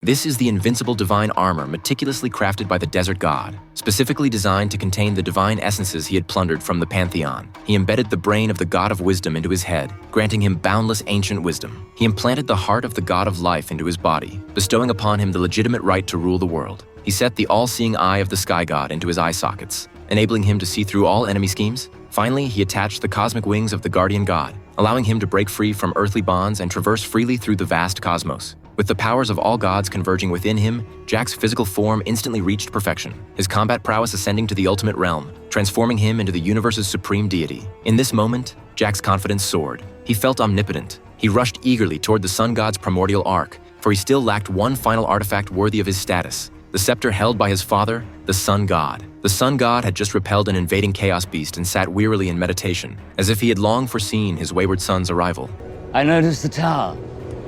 This is the invincible divine armor meticulously crafted by the desert god, specifically designed to contain the divine essences he had plundered from the pantheon. He embedded the brain of the god of wisdom into his head, granting him boundless ancient wisdom. He implanted the heart of the god of life into his body, bestowing upon him the legitimate right to rule the world. He set the all-seeing eye of the sky god into his eye sockets, enabling him to see through all enemy schemes. Finally, he attached the cosmic wings of the guardian god, allowing him to break free from earthly bonds and traverse freely through the vast cosmos. With the powers of all gods converging within him, Jack's physical form instantly reached perfection, his combat prowess ascending to the ultimate realm, transforming him into the universe's supreme deity. In this moment, Jack's confidence soared. He felt omnipotent. He rushed eagerly toward the sun god's primordial ark, for he still lacked one final artifact worthy of his status: the scepter held by his father, the sun god. The sun god had just repelled an invading chaos beast and sat wearily in meditation, as if he had long foreseen his wayward son's arrival. I noticed the tower.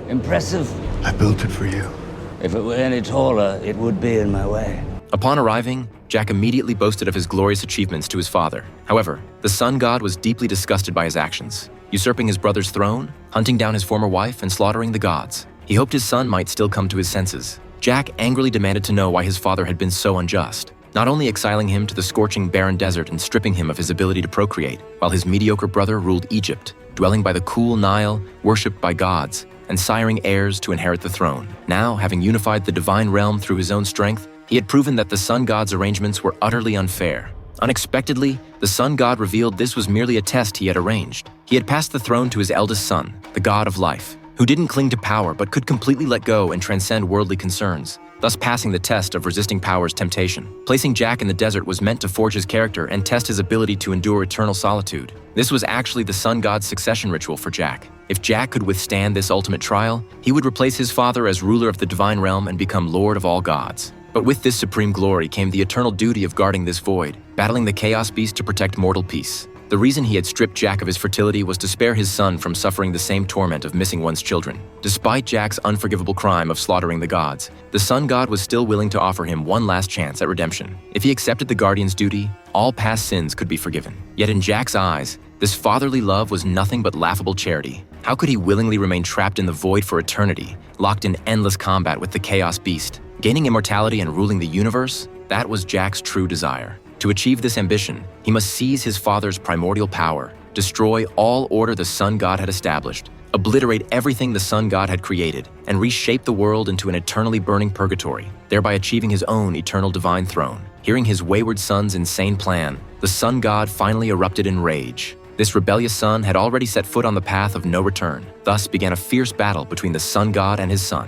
Impressive. I built it for you. If it were any taller, it would be in my way. Upon arriving, Jack immediately boasted of his glorious achievements to his father. However, the sun god was deeply disgusted by his actions, usurping his brother's throne, hunting down his former wife, and slaughtering the gods. He hoped his son might still come to his senses. Jack angrily demanded to know why his father had been so unjust, not only exiling him to the scorching barren desert and stripping him of his ability to procreate, while his mediocre brother ruled Egypt, dwelling by the cool Nile, worshipped by gods, and siring heirs to inherit the throne. Now, having unified the divine realm through his own strength, he had proven that the sun god's arrangements were utterly unfair. Unexpectedly, the sun god revealed this was merely a test he had arranged. He had passed the throne to his eldest son, the god of life, who didn't cling to power but could completely let go and transcend worldly concerns, thus passing the test of resisting power's temptation. Placing Jack in the desert was meant to forge his character and test his ability to endure eternal solitude. This was actually the sun god's succession ritual for Jack. If Jack could withstand this ultimate trial, he would replace his father as ruler of the divine realm and become lord of all gods. But with this supreme glory came the eternal duty of guarding this void, battling the chaos beast to protect mortal peace. The reason he had stripped Jack of his fertility was to spare his son from suffering the same torment of missing one's children. Despite Jack's unforgivable crime of slaughtering the gods, the sun god was still willing to offer him one last chance at redemption. If he accepted the guardian's duty, all past sins could be forgiven. Yet in Jack's eyes, this fatherly love was nothing but laughable charity. How could he willingly remain trapped in the void for eternity, locked in endless combat with the chaos beast? Gaining immortality and ruling the universe? That was Jack's true desire. To achieve this ambition, he must seize his father's primordial power, destroy all order the sun god had established, obliterate everything the sun god had created, and reshape the world into an eternally burning purgatory, thereby achieving his own eternal divine throne. Hearing his wayward son's insane plan, the sun god finally erupted in rage. This rebellious son had already set foot on the path of no return. Thus began a fierce battle between the sun god and his son.